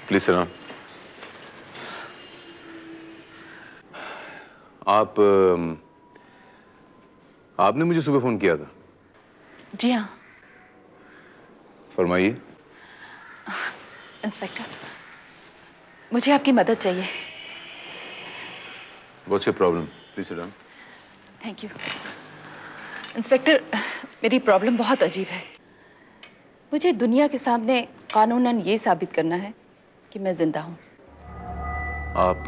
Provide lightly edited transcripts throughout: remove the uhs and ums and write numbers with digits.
Please sir. आपने मुझे सुबह फोन किया था? जी हाँ। फरमाइए। इंस्पेक्टर, मुझे आपकी मदद चाहिए। What's your problem? Please sit down. Thank you. Inspector, मेरी प्रॉब्लम बहुत अजीब है। मुझे दुनिया के सामने कानूनन ये साबित करना है कि मैं जिंदा हूँ। आप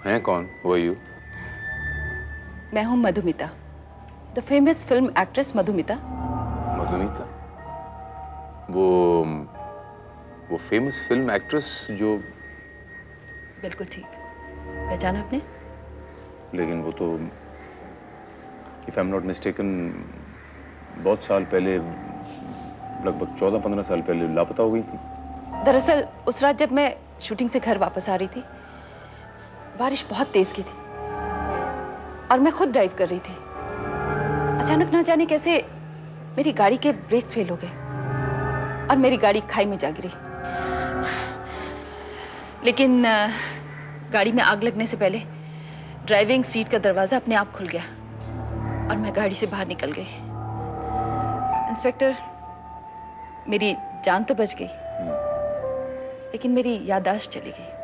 हैं कौन? Who are you? मैं हूँ Madhumita, the famous film actress Madhumita. Madhumita? वो फेमस फिल्म एक्ट्रेस जो... बिल्कुल ठीक, पहचाना आपने? लेकिन वो तो, if I am not mistaken, बहुत साल पहले, लगभग 14-15 साल पहले लापता हो गई थी। दरअसल उस रात जब मैं शूटिंग से घर वापस आ रही थी, बारिश बहुत तेज की थी और मैं खुद ड्राइव कर रही थी। अचानक ना जाने कैसे मेरी गाड़ी के ब्रेक्स फेल हो गए और मेरी गाड़ी खाई में जा गिरी। लेकिन गाड़ी में आग लगने से पहले ड्राइविंग सीट का दरवाजा अपने आप खुल गया और मैं गाड़ी से बाहर निकल गई। इंस्पेक्टर, मेरी जान तो बच गई, लेकिन मेरी याददाश्त चली गई।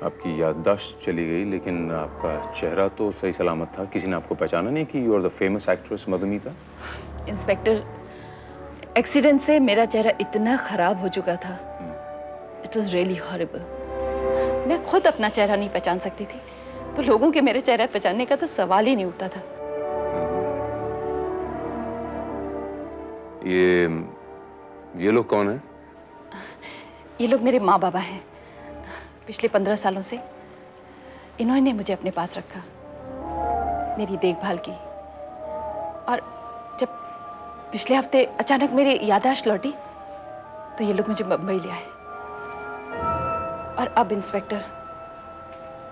आपकी याददाश्त चली गई, लेकिन आपका चेहरा तो सही सलामत था। किसी ने आपको पहचाना नहीं कि you are the famous actress Madhumita? Inspector, accident से मेरा चेहरा इतना खराब हो चुका था, इट वॉज रियली हॉरिबल। मैं खुद अपना चेहरा नहीं पहचान सकती थी, तो लोगों के मेरे चेहरा पहचानने का तो सवाल ही नहीं उठता था। ये लोग कौन हैं? ये लोग मेरे माँ बाबा हैं। पिछले 15 सालों से इन्होंने मुझे अपने पास रखा, मेरी देखभाल की, और जब पिछले हफ्ते अचानक मेरी याददाश्त लौटी तो ये लोग मुझे मुंबई ले आए। और अब इंस्पेक्टर,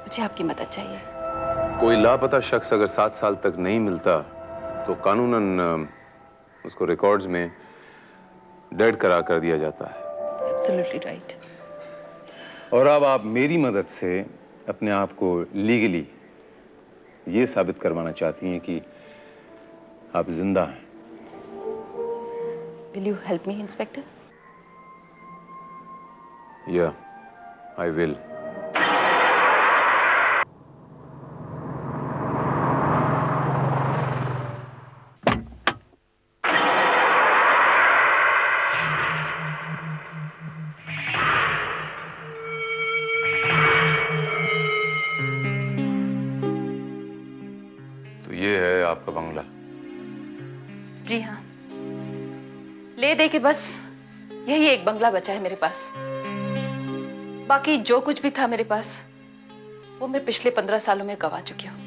मुझे आपकी मदद चाहिए। कोई लापता शख्स अगर 7 साल तक नहीं मिलता तो कानूनन उसको रिकॉर्ड्स में डेड करार कर दिया जाता है। Absolutely right. और अब आप मेरी मदद से अपने आप को लीगली ये साबित करवाना चाहती हैं कि आप जिंदा हैं। Will you help me inspector? या, आई विल। ये है आपका बंगला? जी हाँ, ले दे के बस यही एक बंगला बचा है मेरे पास। बाकी जो कुछ भी था मेरे पास, वो मैं पिछले 15 सालों में गंवा चुकी हूँ।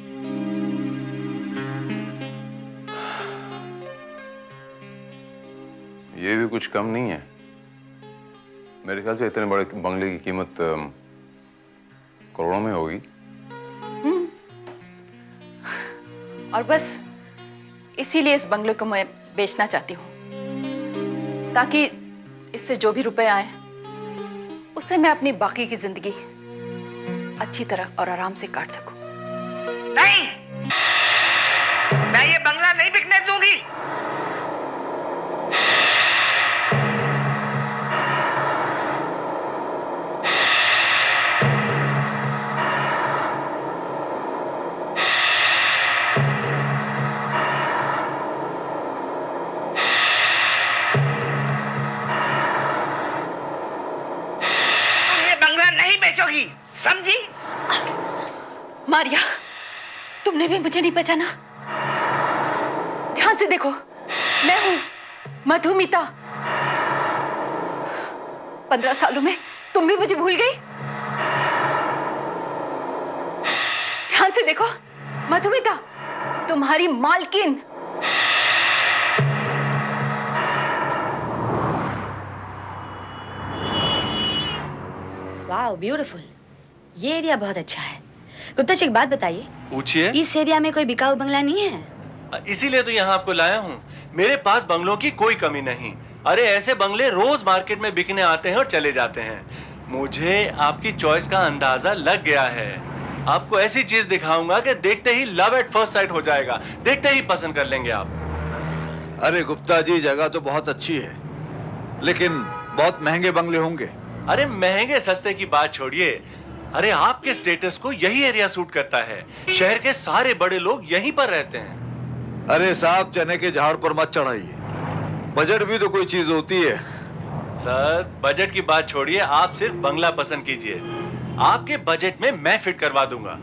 ये भी कुछ कम नहीं है। मेरे ख्याल से इतने बड़े बंगले की कीमत करोड़ों में होगी। और बस इसीलिए इस बंगले को मैं बेचना चाहती हूँ, ताकि इससे जो भी रुपए आए उससे मैं अपनी बाकी की जिंदगी अच्छी तरह और आराम से काट सकूं। नहीं, मैं ये बंगला नहीं बिकने दूंगी। समझी? मारिया, तुमने भी मुझे नहीं पहचाना? ध्यान से देखो, मैं हूं मधुमिता। 15 सालों में तुम भी मुझे भूल गई? ध्यान से देखो, मधुमिता, तुम्हारी मालकिन। वाह, ब्यूटीफुल। ये एरिया बहुत अच्छा है। गुप्ता जी, एक बात बताइए। पूछिए। इस एरिया में कोई बिकाऊ बंगला नहीं है? इसीलिए तो यहाँ आपको लाया हूँ। मेरे पास बंगलों की कोई कमी नहीं। अरे ऐसे बंगले रोज मार्केट में बिकने आते हैं और चले जाते हैं। मुझे आपकी चॉइस का अंदाजा लग गया है। आपको ऐसी चीज दिखाऊंगा कि देखते ही लव एट फर्स्ट साइट हो जाएगा, देखते ही पसंद कर लेंगे आप। अरे गुप्ता जी, जगह तो बहुत अच्छी है, लेकिन बहुत महंगे बंगले होंगे। अरे महंगे सस्ते की बात छोड़िए, अरे आपके स्टेटस को यही एरिया सूट करता है। शहर के सारे बड़े लोग यहीं पर रहते हैं। अरे साहब, चने के झाड़ पर मत चढ़ाइए, बजट भी तो कोई चीज होती है। सर बजट की बात छोड़िए, आप सिर्फ बंगला पसंद कीजिए, आपके बजट में मैं फिट करवा दूंगा।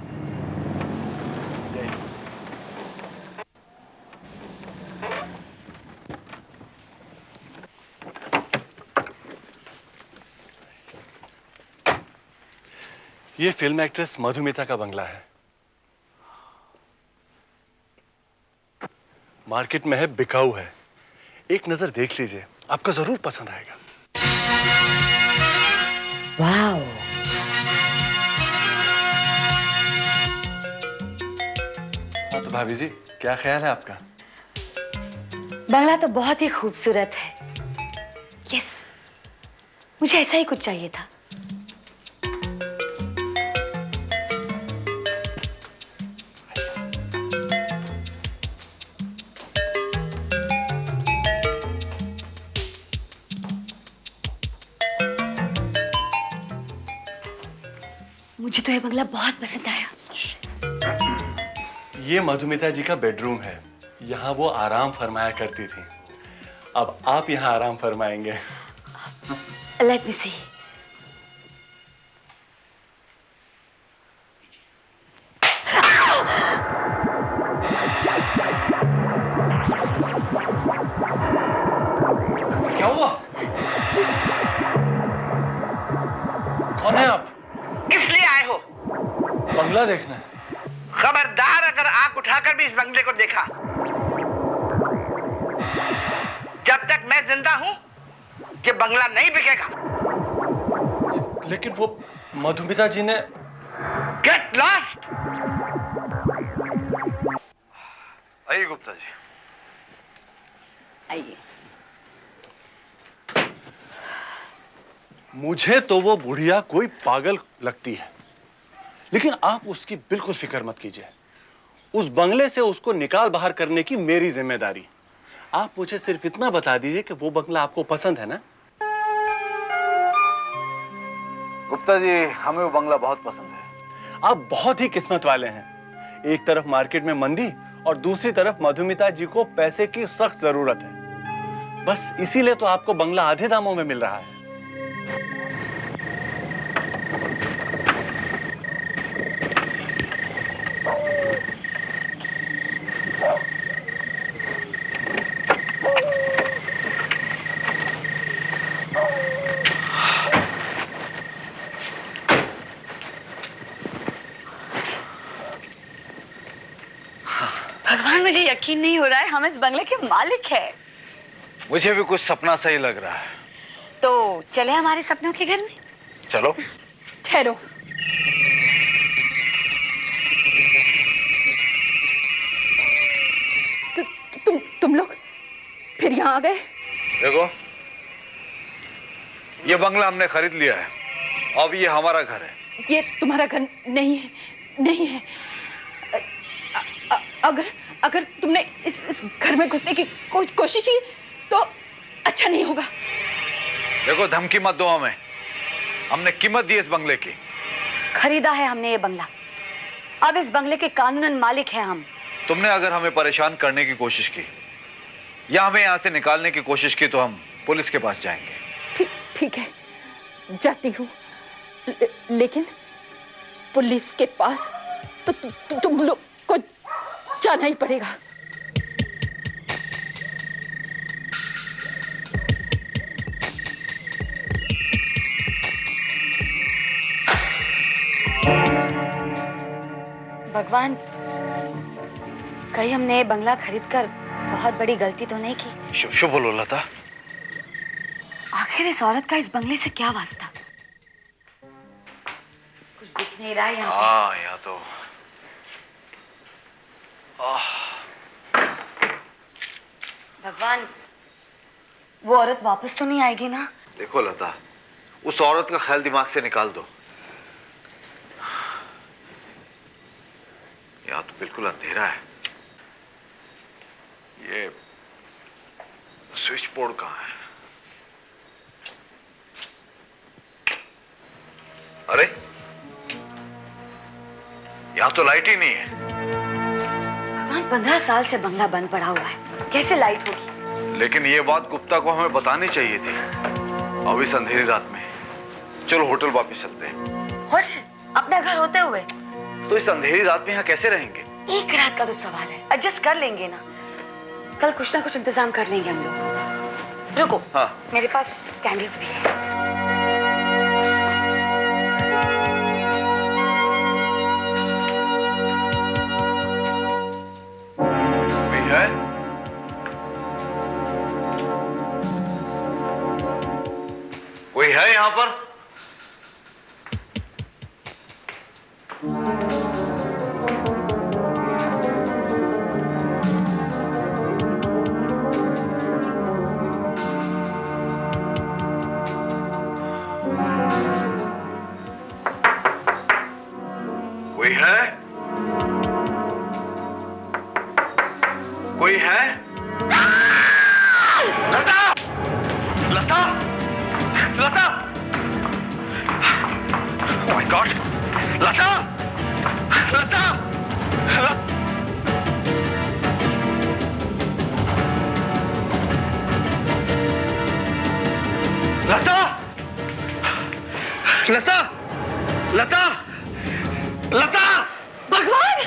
ये फिल्म एक्ट्रेस मधुमिता का बंगला है। मार्केट में है, बिकाऊ है। एक नजर देख लीजिए, आपको जरूर पसंद आएगा। वाओ, हाँ तो भाभी जी, क्या ख्याल है आपका? बंगला तो बहुत ही खूबसूरत है। यस, मुझे ऐसा ही कुछ चाहिए था। मुझे तो ये बंगला बहुत पसंद आया। ये मधुमिता जी का बेडरूम है, यहाँ वो आराम फरमाया करती थी। अब आप यहाँ आराम फरमाएंगे। लेट मी सी। क्या हुआ? कौन है आप? किस लिए आए हो? बंगला देखना है। खबरदार, अगर आंख उठाकर भी इस बंगले को देखा, जब तक मैं जिंदा हूं ये बंगला नहीं बिकेगा। लेकिन वो मधुमिता जी ने। Get lost. आइए गुप्ता जी, आइए। मुझे तो वो बुढ़िया कोई पागल लगती है, लेकिन आप उसकी बिल्कुल फिक्र मत कीजिए। उस बंगले से उसको निकाल बाहर करने की मेरी जिम्मेदारी। आप मुझे सिर्फ इतना बता दीजिए कि वो बंगला आपको पसंद है ना? गुप्ता जी, हमें वो बंगला बहुत पसंद है। आप बहुत ही किस्मत वाले हैं। एक तरफ मार्केट में मंदी और दूसरी तरफ मधुमिता जी को पैसे की सख्त जरूरत है। बस इसीलिए तो आपको बंगला आधे दामों में मिल रहा है। भगवान, मुझे यकीन नहीं हो रहा है हम इस बंगले के मालिक हैं। मुझे भी कुछ सपना सा ही लग रहा है। तो चले हमारे सपनों के घर में। चलो। ठहरो। तुम लोग फिर यहाँ आ गए? देखो, ये बंगला हमने खरीद लिया है, अब ये हमारा घर है। ये तुम्हारा घर नहीं है, नहीं है। अगर तुमने इस घर में घुसने की कोशिश की तो अच्छा नहीं होगा। देखो, धमकी मत दो हमें, हमने कीमत दी इस बंगले की। खरीदा है हमने ये बंगला, अब इस बंगले के कानूनन मालिक हैं हम। तुमने अगर हमें परेशान करने की कोशिश की या हमें यहाँ से निकालने की कोशिश की तो हम पुलिस के पास जाएंगे। ठीक है, जाती हूँ, लेकिन पुलिस के पास तो तुम लोग को जाना ही पड़ेगा। भगवान, कहीं हमने ये बंगला खरीदकर बहुत बड़ी गलती तो नहीं की? शुभ बोलो लता। आखिर इस औरत का इस बंगले से क्या वास्ता? कुछ दिख नहीं रहा है यहाँ। हाँ, यहाँ तो भगवान, वो औरत वापस तो नहीं आएगी ना? देखो लता, उस औरत का ख्याल दिमाग से निकाल दो। यहाँ तो बिल्कुल अंधेरा है। ये स्विच बोर्ड कहाँ है? अरे यहाँ तो लाइट ही नहीं है। भगवान, 15 साल से बंगला बंद पड़ा हुआ है, कैसे लाइट होगी? लेकिन ये बात गुप्ता को हमें बतानी चाहिए थी। अब इस अंधेरी रात में चलो होटल वापस चलते हैं। होटल? अपना घर होते हुए? तो इस अंधेरी रात में यहाँ कैसे रहेंगे? एक रात का तो सवाल है, एडजस्ट कर लेंगे ना। कल कुछ ना कुछ इंतजाम कर लेंगे हम लोग। रुको, हाँ। मेरे पास कैंडल्स भी है। कोई है? कोई है यहाँ पर? कोई है? कोई है? लता! लता! लता! Oh my God! लता! लता! लता! लता! लता! लता! भगवान!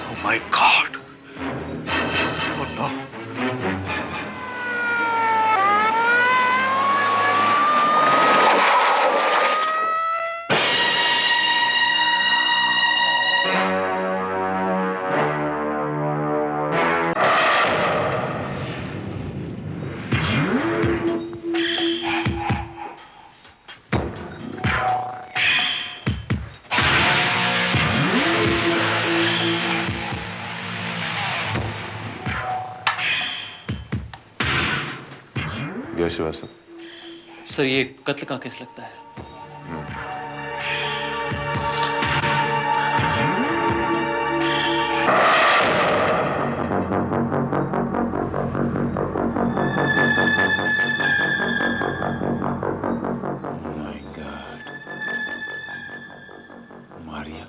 Oh my God! Oh no! Vijay Srivastava, sir ये कत्ल का केस लगता है। My God, Maria.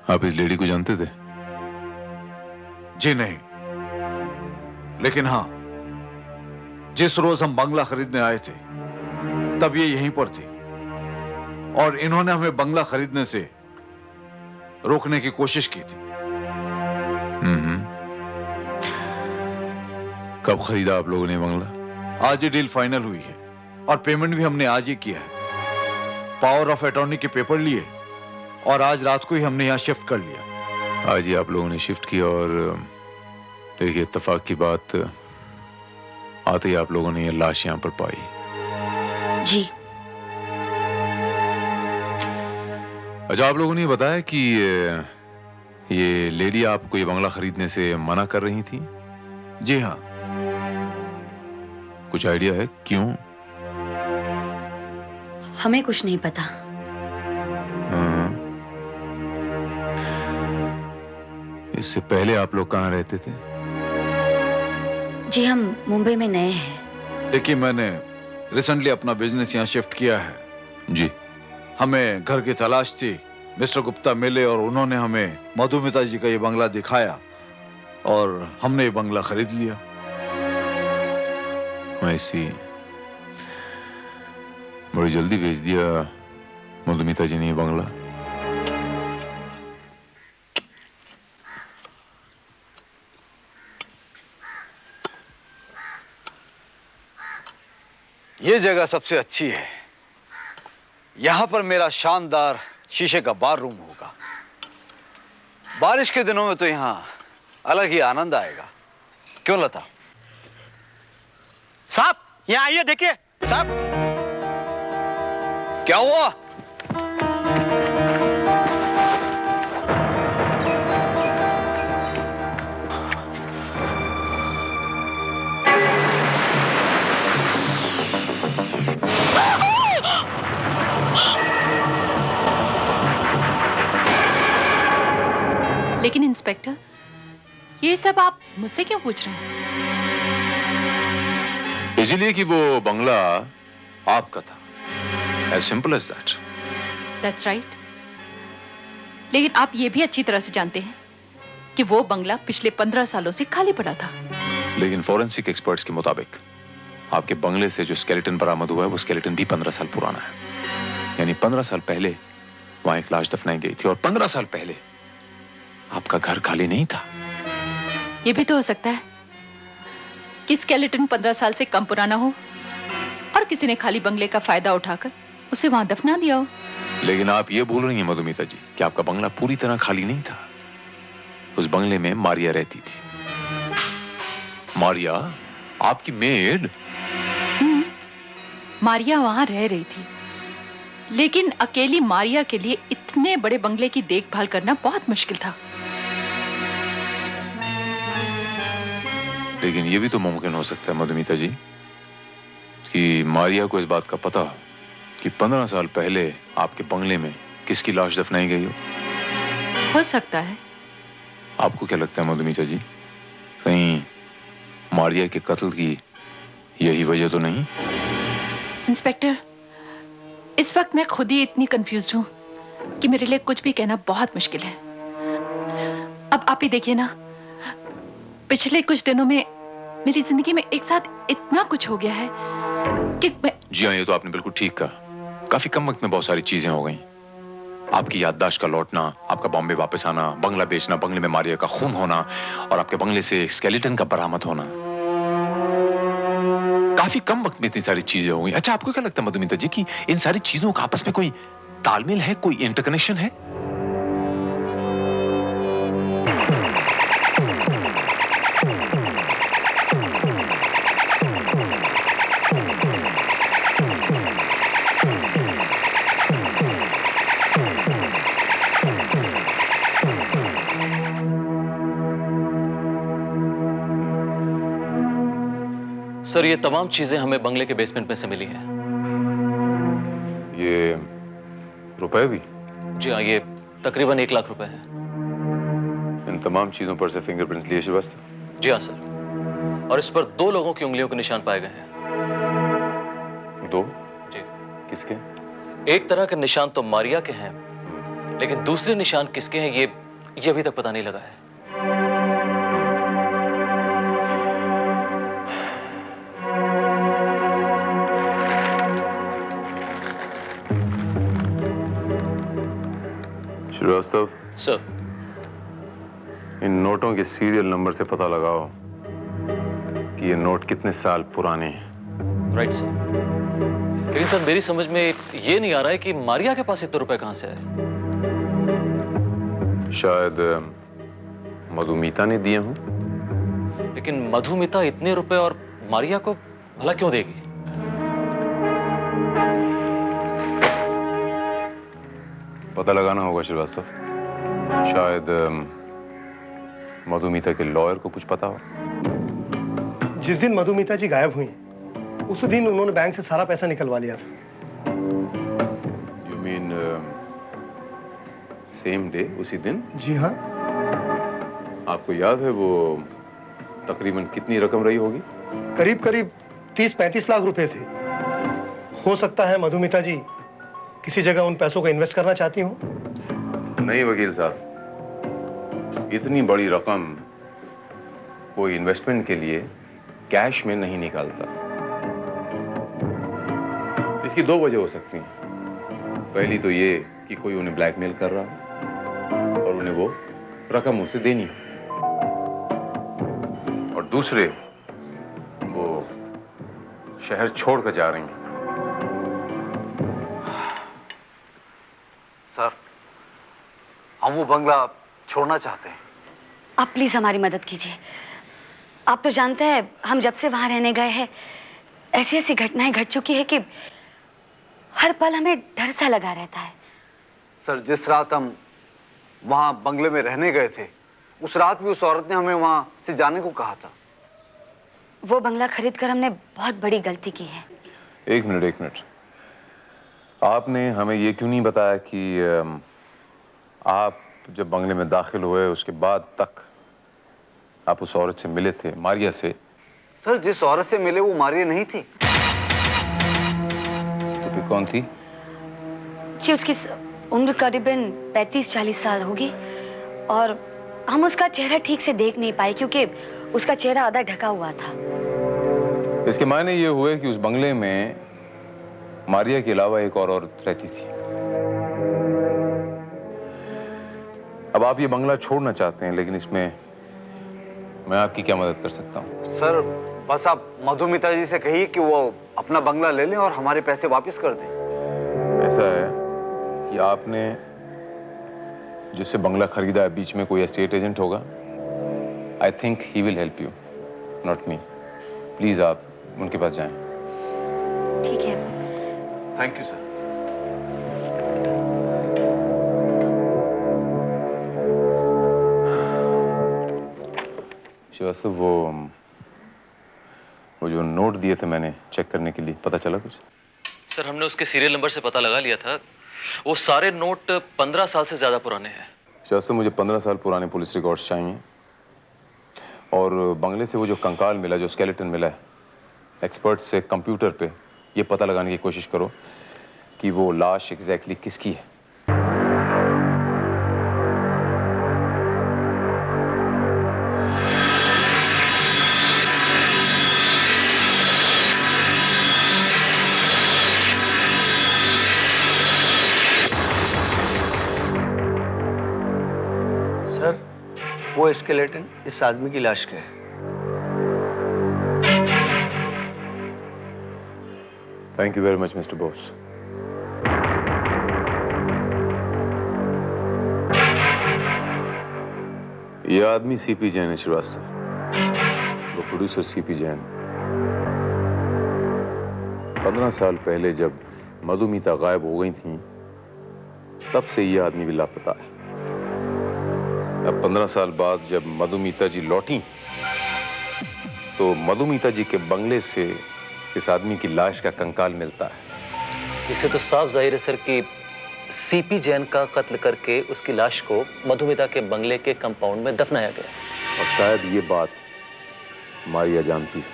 आप इस लेडी को जानते थे? जी नहीं, लेकिन हाँ, जिस रोज हम बंगला खरीदने आए थे तब ये यहीं पर थी और इन्होंने हमें बंगला खरीदने से रोकने की कोशिश की थी। कब खरीदा आप लोगों ने बंगला? आज ही डील फाइनल हुई है और पेमेंट भी हमने आज ही किया है। पावर ऑफ अटॉर्नी के पेपर लिए और आज रात को ही हमने यहाँ शिफ्ट कर लिया। आज ही आप लोगों ने शिफ्ट किया और देखिए इत्तेफाक की बात, आते ही आप लोगों ने ये लाश यहाँ पर पाई। जी। अच्छा, आप लोगों ने बताया कि ये लेडी आपको ये बंगला खरीदने से मना कर रही थी? जी हाँ। कुछ आइडिया है क्यों? हमें कुछ नहीं पता। इससे पहले आप लोग कहाँ रहते थे? जी हम मुंबई में नए हैं। देखिए, मैंने रिसेंटली अपना बिजनेस यहाँ शिफ्ट किया है। जी। हमें घर की तलाश थी, मिस्टर गुप्ता मिले और उन्होंने हमें मधुमिता जी का ये बंगला दिखाया और हमने ये बंगला खरीद लिया। ऐसी बड़ी जल्दी भेज दिया मधुमिता जी ने ये बंगला ये जगह सबसे अच्छी है। यहां पर मेरा शानदार शीशे का बार रूम होगा। बारिश के दिनों में तो यहां अलग ही आनंद आएगा। क्यों लता? साहब यहाँ आइए, देखिए साहब। क्या हुआ? लेकिन इंस्पेक्टर, ये सब आप मुझसे क्यों पूछ रहे हैं? इसलिए कि वो बंगला आपका था। As simple as that. That's right. लेकिन आप ये भी अच्छी तरह से जानते हैं कि वो बंगला पिछले 15 सालों से खाली पड़ा था। लेकिन फॉरेंसिक एक्सपर्ट्स के मुताबिक आपके बंगले से जो स्केलेटन बरामद हुआ है वो स्केलेटन भी 15 साल पुराना है। यानी 15 साल पहले वहां एक लाश दफनाई गई थी और 15 साल पहले आपका घर खाली नहीं था। ये भी तो हो सकता है कि स्केलेटन 15 साल से कम पुराना हो और किसी ने खाली बंगले का फायदा उठाकर उसे वहां दफना दिया हो। लेकिन आप ये भूल रही हैं मधुमिता जी कि आपका बंगला पूरी तरह खाली नहीं था। उस बंगले में मारिया रहती थी। मारिया, आपकी मेड। मारिया वहां रह रही थी, लेकिन अकेली मारिया के लिए इतने बड़े बंगले की देखभाल करना बहुत मुश्किल था। लेकिन ये भी तो मुमकिन हो सकता है मधुमिता जी कि मारिया को इस बात का पता हो कि 15 साल पहले आपके बंगले में किसकी लाश दफनाई गई हो सकता है। आपको क्या लगता है मधुमिता जी, कहीं मारिया के कत्ल की यही वजह तो नहीं? इंस्पेक्टर, इस वक्त मैं खुद ही इतनी कंफ्यूज्ड हूं कि मेरे लिए कुछ भी कहना बहुत मुश्किल है। अब आप ही देखिए ना, पिछले कुछ दिनों में मेरी जिंदगी में एक साथ इतना कुछ हो गया है कि मैं... जी हाँ, ये तो आपने बिल्कुल ठीक कहा। काफी कम वक्त में बहुत सारी चीजें हो गई। आपकी याददाश्त का लौटना, आपका बॉम्बे वापस आना, बंगला बेचना, बंगले में मारिया का खून होना और आपके बंगले से स्केलेटन का बरामद होना। काफी कम वक्त में इतनी सारी चीजें हो गई। अच्छा, आपको क्या लगता है मधुमिता जी कि इन सारी चीजों का आपस में कोई तालमेल है, कोई इंटरकनेक्शन है? सर, ये तमाम चीजें हमें बंगले के बेसमेंट में से मिली हैं। ये रुपए भी? जी हाँ, ये तकरीबन 1 लाख रुपए हैं। इन तमाम चीजों पर से फिंगरप्रिंट्स लिए श्रीवास्तव? जी हाँ सर, और इस पर 2 लोगों की उंगलियों के निशान पाए गए हैं। 2? जी। किसके? एक तरह के निशान तो मारिया के हैं, लेकिन दूसरे निशान किसके हैं ये अभी तक पता नहीं लगा है। श्रीवास्तव सर, इन नोटों के सीरियल नंबर से पता लगाओ कि ये नोट कितने साल पुराने हैं। Right sir. लेकिन सर, मेरी समझ में ये नहीं आ रहा है कि मारिया के पास इतने रुपए कहां से आए। शायद मधुमिता ने दिए हों। लेकिन मधुमिता इतने रुपए और मारिया को भला क्यों देगी? पता लगाना होगा श्रीवास्तव। शायद मधुमिता के लॉयर को कुछ पता हो। जिस दिन मधुमिता जी गायब हुई उस दिन उन्होंने बैंक से सारा पैसा निकलवा लिया था। यू मीन सेम डे, उसी दिन? जी हाँ। आपको याद है वो तकरीबन कितनी रकम रही होगी? करीब करीब 30-35 लाख रुपए थे। हो सकता है मधुमिता जी किसी जगह उन पैसों को इन्वेस्ट करना चाहती हो। नहीं वकील साहब, इतनी बड़ी रकम कोई इन्वेस्टमेंट के लिए कैश में नहीं निकालता। इसकी 2 वजह हो सकती हैं। पहली तो ये कि कोई उन्हें ब्लैकमेल कर रहा है और उन्हें वो रकम उनसे देनी है, और दूसरे वो शहर छोड़कर जा रही हैं। सर, हम वो बंगला छोड़ना चाहते हैं। आप प्लीज हमारी मदद कीजिए। आप तो जानते हैं हम जब से वहां रहने गए हैं ऐसी ऐसी घटनाएं घट चुकी है कि हर पल हमें डर सा लगा रहता है। सर, जिस रात हम वहां बंगले में रहने गए थे, उस रात भी उस औरत ने हमें वहां से जाने को कहा था। वो बंगला खरीद कर हमने बहुत बड़ी गलती की है। एक मिनट, आपने हमें ये क्यों नहीं बताया कि आप जब बंगले में दाखिल हुए उसके बाद तक आप उस औरत से मिले थे, मारिया से? सर, जिस औरत से मिले वो मारिया नहीं थी। तो फिर कौन थी? जी, उसकी उम्र करीबन 35-40 साल होगी और हम उसका चेहरा ठीक से देख नहीं पाए क्योंकि उसका चेहरा आधा ढका हुआ था। इसके मायने ये हुए कि उस बंगले में मारिया के अलावा एक और औरत रहती थी। अब आप ये बंगला छोड़ना चाहते हैं, लेकिन इसमें मैं आपकी क्या मदद कर सकता हूँ? सर, बस आप मधुमिता जी से कहिए कि वो अपना बंगला ले लें और हमारे पैसे वापस कर दें। ऐसा है कि आपने जिससे बंगला खरीदा है, बीच में कोई एस्टेट एजेंट होगा। I think he will help you, not me. Please आप उनके पास जाएं। ठीक है। Thank you sir. श्रीवास्तव, वो जो नोट दिए थे मैंने चेक करने के लिए, पता चला कुछ? सर, हमने उसके सीरियल नंबर से पता लगा लिया था। वो सारे नोट 15 साल से ज्यादा पुराने हैं। श्रीवास्तव, मुझे 15 साल पुराने पुलिस रिकॉर्ड्स चाहिए, और बंगले से वो जो कंकाल मिला, जो स्केलेटन मिला है, एक्सपर्ट से कंप्यूटर पे ये पता लगाने की कोशिश करो कि वो लाश एग्जैक्टली किसकी है। सर, वो स्केलेटन इस आदमी की लाश का है। Thank you very much mister Bose. ये आदमी सीपी जैन है श्रीवास्तव, वो प्रोड्यूसर सीपी जैन। 15 साल पहले जब मधुमिता गायब हो गई थी, तब से ये आदमी भी लापता है। अब 15 साल बाद जब मधुमिता जी लौटी, तो मधुमिता जी के बंगले से इस आदमी की लाश का कंकाल मिलता है। इससे तो साफ जाहिर है सर कि सीपी जैन का कत्ल करके उसकी लाश को मधुमिता के बंगले के कंपाउंड में दफनाया गया। और शायद ये बात मारिया जानती है,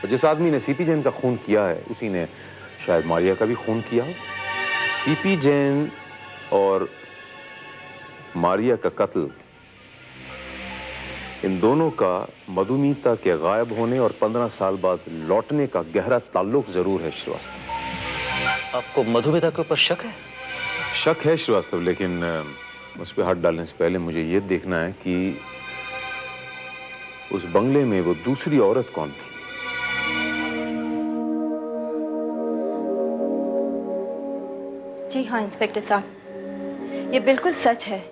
और जिस आदमी ने सीपी जैन का खून किया है, उसी ने शायद मारिया का भी खून किया हो। सीपी जैन और मारिया का कत्ल, इन दोनों का मधुमिता के गायब होने और 15 साल बाद लौटने का गहरा ताल्लुक जरूर है श्रीवास्तव। आपको मधुमिता के ऊपर शक है? शक है श्रीवास्तव, लेकिन उस पर हाथ डालने से पहले मुझे ये देखना है कि उस बंगले में वो दूसरी औरत कौन थी। जी हाँ इंस्पेक्टर साहब, ये बिल्कुल सच है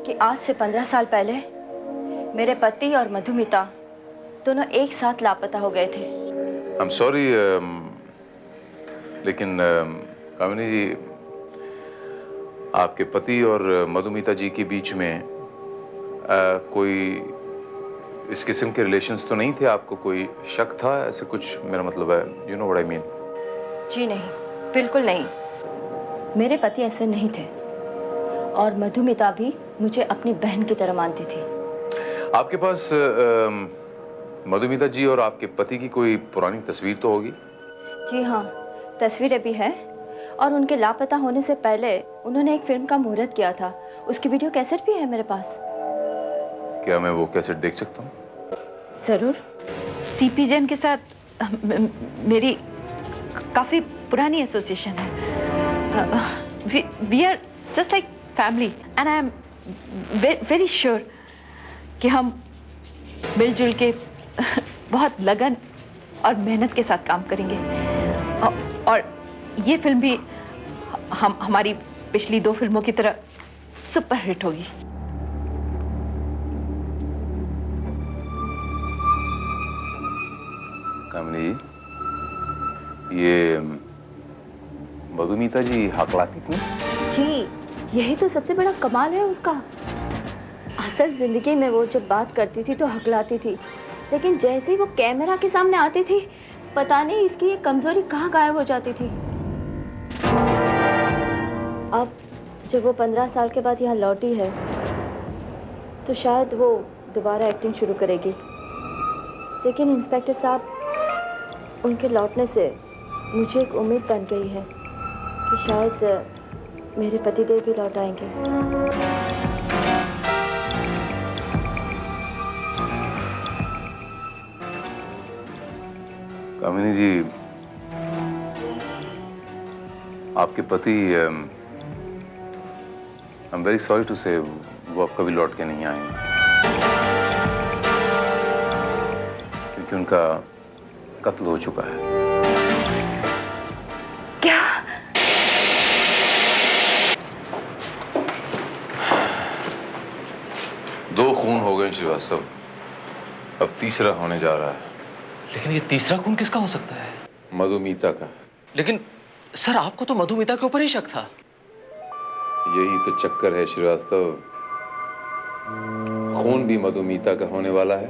कि आज से 15 साल पहले मेरे पति और मधुमिता दोनों एक साथ लापता हो गए थे। आई एम सॉरी, लेकिन कामिनी जी, आपके पति और मधुमिता जी के बीच में कोई इस किस्म के रिलेशंस तो नहीं थे? आपको कोई शक था ऐसे कुछ? मेरा मतलब है, you know what I mean. जी नहीं, बिल्कुल नहीं। मेरे पति ऐसे नहीं थे और मधुमिता भी मुझे अपनी बहन की तरह मानती थी। आपके पास मधुमिता जी और आपके पति की कोई पुरानी तस्वीर तो होगी? जी हाँ, तस्वीरें भी हैं, और उनके लापता होने से पहले उन्होंने एक फिल्म का मुहूर्त किया था, उसकी वीडियो कैसेट भी है मेरे पास। क्या मैं वो कैसेट देख सकता हूँ? जरूर। सीपी जैन के साथ मेरी काफी पुरानी एसोसिएशन है। we are just like family and I am very sure कि हम मिलजुल के बहुत लगन और मेहनत के साथ काम करेंगे और ये फिल्म भी हमारी पिछली 2 फिल्मों की तरह सुपर हिट होगी। कामिनी, ये मधुमिता जी हकलाती थी जी, यही तो सबसे बड़ा कमाल है उसका। असल जिंदगी में वो जब बात करती थी तो हकलाती थी, लेकिन जैसे ही वो कैमरा के सामने आती थी पता नहीं इसकी ये कमजोरी कहाँ गायब हो जाती थी। अब जब वो 15 साल के बाद यहाँ लौटी है तो शायद वो दोबारा एक्टिंग शुरू करेगी। लेकिन इंस्पेक्टर साहब, उनके लौटने से मुझे एक उम्मीद बन गई है कि शायद मेरे पतिदेव भी लौट आएंगे। कामिनी जी, आपके पति I am very sorry to से वो अब कभी लौट के नहीं आएंगे, क्योंकि उनका कत्ल हो चुका है। क्या? दो खून हो गए श्रीवास्तव, अब तीसरा होने जा रहा है। लेकिन ये तीसरा खून किसका हो सकता है? मधुमिता का। लेकिन सर, आपको तो मधुमिता के ऊपर ही शक था। यही तो चक्कर है श्रीवास्तव, खून भी मधुमिता का होने वाला है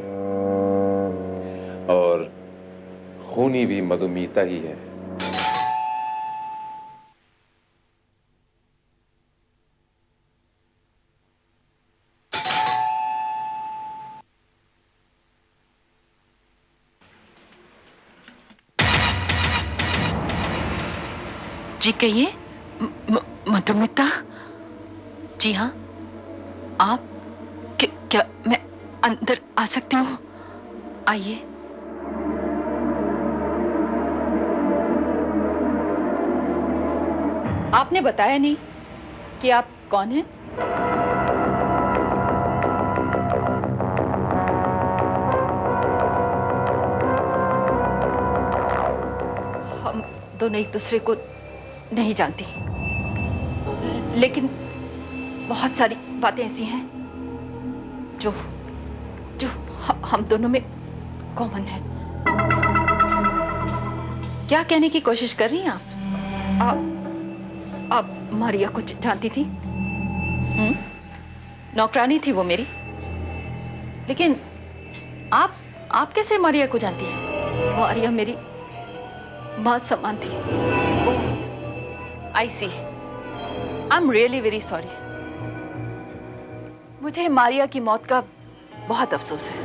और खूनी भी मधुमिता ही है। जी कहिए। मधुमिता? जी हाँ, आप क्या मैं अंदर आ सकती हूँ? आइए। आपने बताया नहीं कि आप कौन हैं? हम दोनों एक दूसरे को नहीं जानती, लेकिन बहुत सारी बातें ऐसी हैं जो जो हम दोनों में कॉमन है। क्या कहने की कोशिश कर रही हैं आप मारिया को जानती थी? नौकरानी थी वो मेरी, लेकिन आप कैसे मारिया को जानती हैं? मारिया मेरी मां समान थी। I see, I am really very sorry. मुझे मारिया की मौत का बहुत अफसोस है।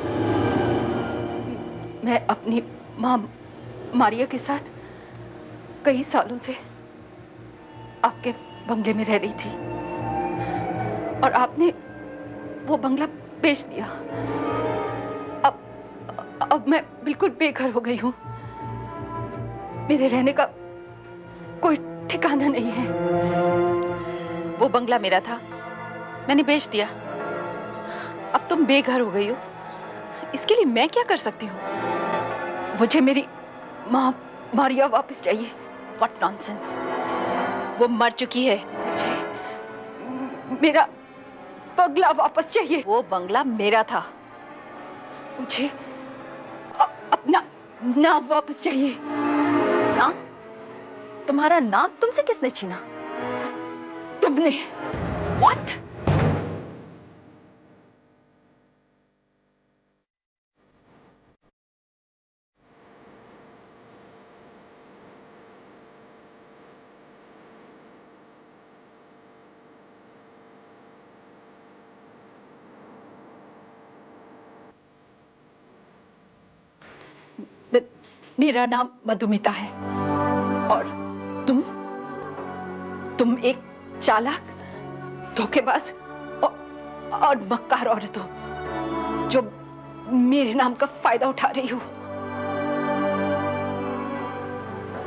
मैं अपनी मां मारिया के साथ कई सालों से आपके बंगले में रह रही थी और आपने वो बंगला बेच दिया। अब मैं बिल्कुल बेघर हो गई हूँ। मेरे रहने का कोई ठिकाना नहीं है। वो बंगला मेरा था, मैंने बेच दिया। अब तुम बेघर हो गई हो, इसके लिए मैं क्या कर सकती हूँ? मुझे मेरी माँ मारिया वापस चाहिए। What nonsense! वो मर चुकी है। मुझे मेरा बंगला वापस चाहिए। वो बंगला मेरा था, मुझे अपना नाम वापस चाहिए। नाम? तुम्हारा नाम तुमसे किसने छीना? तुमने। What? मेरा नाम मधुमिता है और तुम एक चालाक, धोखेबाज और मक्कार औरत हो जो मेरे नाम का फायदा उठा रही हो।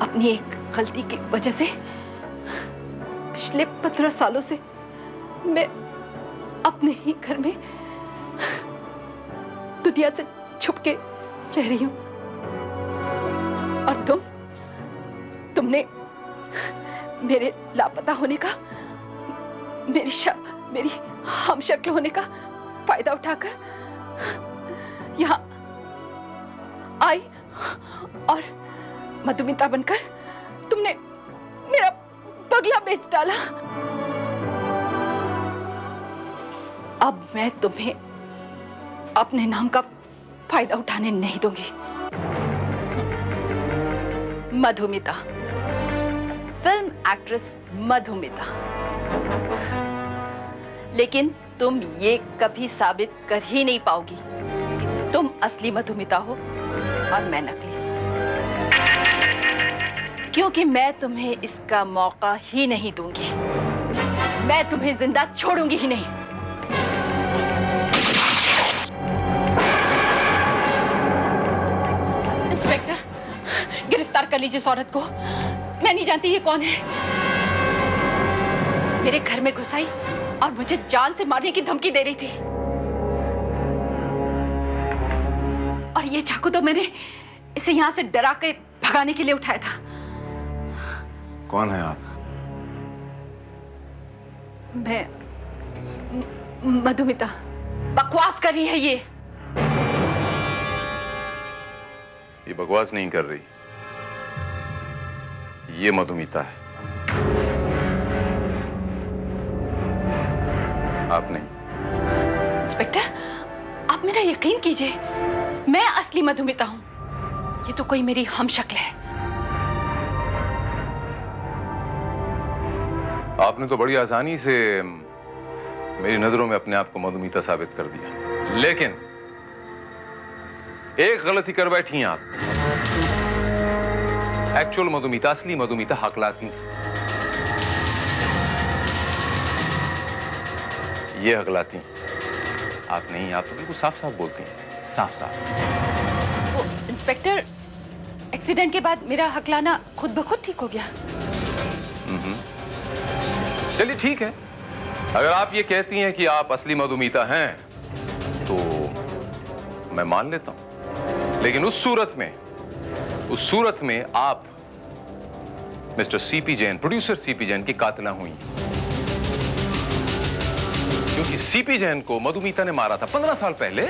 अपनी एक गलती की वजह से पिछले 15 सालों से मैं अपने ही घर में दुनिया से छुप के रह रही हूं, और तुमने मेरे लापता होने का, मेरी हमशक्ल होने का फायदा उठाकर यहाँ आई और मधुमिता बनकर तुमने मेरा बगला बेच डाला। अब मैं तुम्हें अपने नाम का फायदा उठाने नहीं दूंगी। Madhumita, film actress Madhumita. लेकिन तुम ये कभी साबित कर ही नहीं पाओगी कि तुम असली मधुमिता हो और मैं नकली, क्योंकि मैं तुम्हें इसका मौका ही नहीं दूंगी। मैं तुम्हें जिंदा छोड़ूंगी ही नहीं। इंस्पेक्टर, गिरफ्तार कर लीजिए इस औरत को। मैं नहीं जानती ये कौन है। मेरे घर में घुस आई और मुझे जान से मारने की धमकी दे रही थी, और ये चाकू तो मैंने इसे यहां से डरा के भगाने के लिए उठाया था। कौन है आप? मैं मधुमिता। बकवास कर रही है ये बकवास नहीं कर रही, ये मधुमिता है, आप नहीं। इंस्पेक्टर, आप मेरा यकीन कीजिए, मैं असली मधुमिता हूं। ये तो कोई मेरी हमशक्ल है। आपने तो बड़ी आसानी से मेरी नजरों में अपने आप को मधुमिता साबित कर दिया, लेकिन एक गलती कर बैठी हैं आप। एक्चुअल मधुमिता, असली मधुमिता हकलाती, ये हकलाती आप नहीं। आप तो बिल्कुल साफ साफ बोलती हैं, साफ साफ। वो इंस्पेक्टर, एक्सीडेंट के बाद मेरा हकलाना खुद ब खुद ठीक हो गया। चलिए ठीक है, अगर आप ये कहती हैं कि आप असली मधुमिता हैं तो मैं मान लेता हूं, लेकिन उस सूरत में आप mister CP Jain, producer CP Jain की कातिला हुई, क्योंकि सीपी जैन को मधुमिता ने मारा था 15 साल पहले।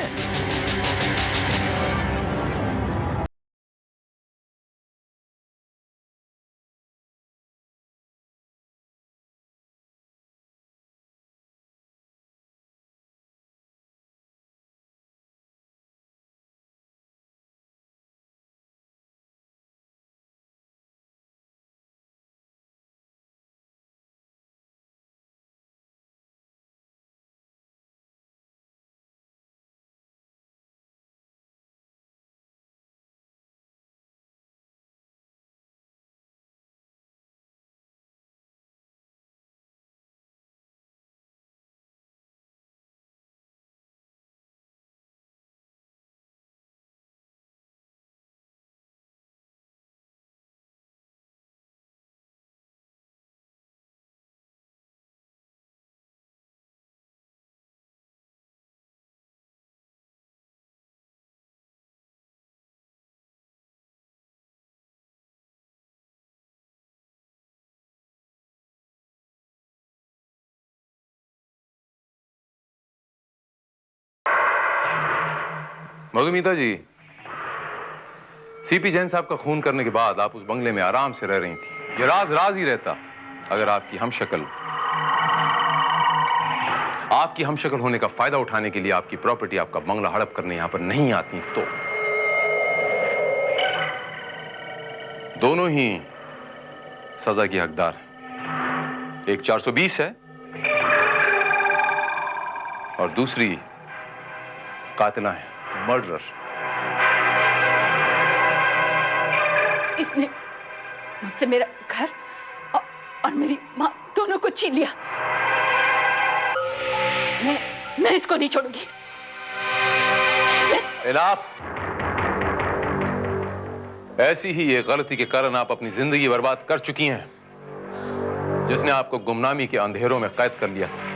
मधुमिता जी, सीपी जैन साहब का खून करने के बाद आप उस बंगले में आराम से रह रही थी। ये राज ही रहता अगर आपकी हमशक्ल होने का फायदा उठाने के लिए आपकी प्रॉपर्टी, आपका बंगला हड़प करने यहां पर नहीं आती तो। दोनों ही सजा की हकदार हैं। एक 420 है और दूसरी कातिला है, मर्डरर। इसने मुझसे मेरा घर और मेरी मां दोनों को छीन लिया। मैं इसको नहीं छोड़ूंगी। इनाफ। ऐसी ही एक गलती के कारण आप अपनी जिंदगी बर्बाद कर चुकी हैं। जिसने आपको गुमनामी के अंधेरों में कैद कर लिया था।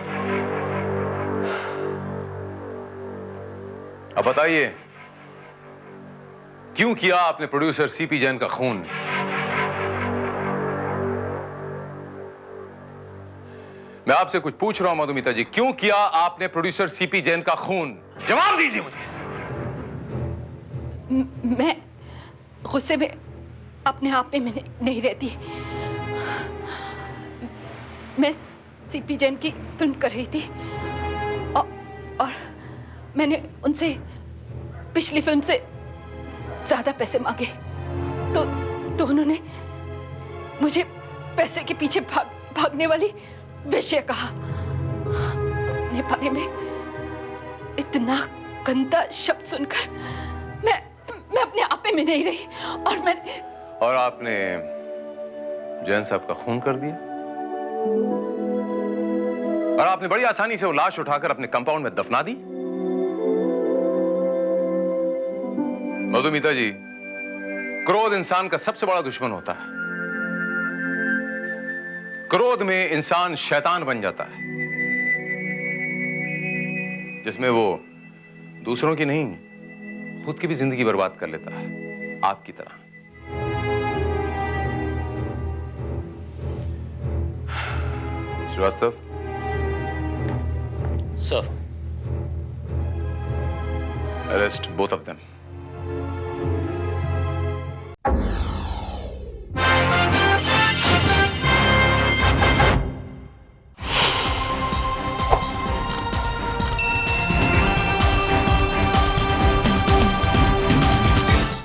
अब बताइए, क्यों किया आपने प्रोड्यूसर सीपी जैन का खून? मैं आपसे कुछ पूछ रहा हूं मधुमिता जी, क्यों किया आपने प्रोड्यूसर सीपी जैन का खून? जवाब दीजिए मुझे। मैं गुस्से में अपने आप में नहीं रहती। मैं सीपी जैन की फिल्म कर रही थी और मैंने उनसे पिछली फिल्म से ज्यादा पैसे मांगे तो उन्होंने मुझे पैसे के पीछे भागने वाली वेश्या कहा। अपने बारे में इतना गंदा शब्द सुनकर मैं अपने आप में नहीं रही और आपने जैन साहब का खून कर दिया और आपने बड़ी आसानी से वो लाश उठाकर अपने कंपाउंड में दफना दी। मधुमिता जी, क्रोध इंसान का सबसे बड़ा दुश्मन होता है। क्रोध में इंसान शैतान बन जाता है, जिसमें वो दूसरों की नहीं, खुद की भी जिंदगी बर्बाद कर लेता है, आपकी तरह। Srivastava, sir, arrest both of them.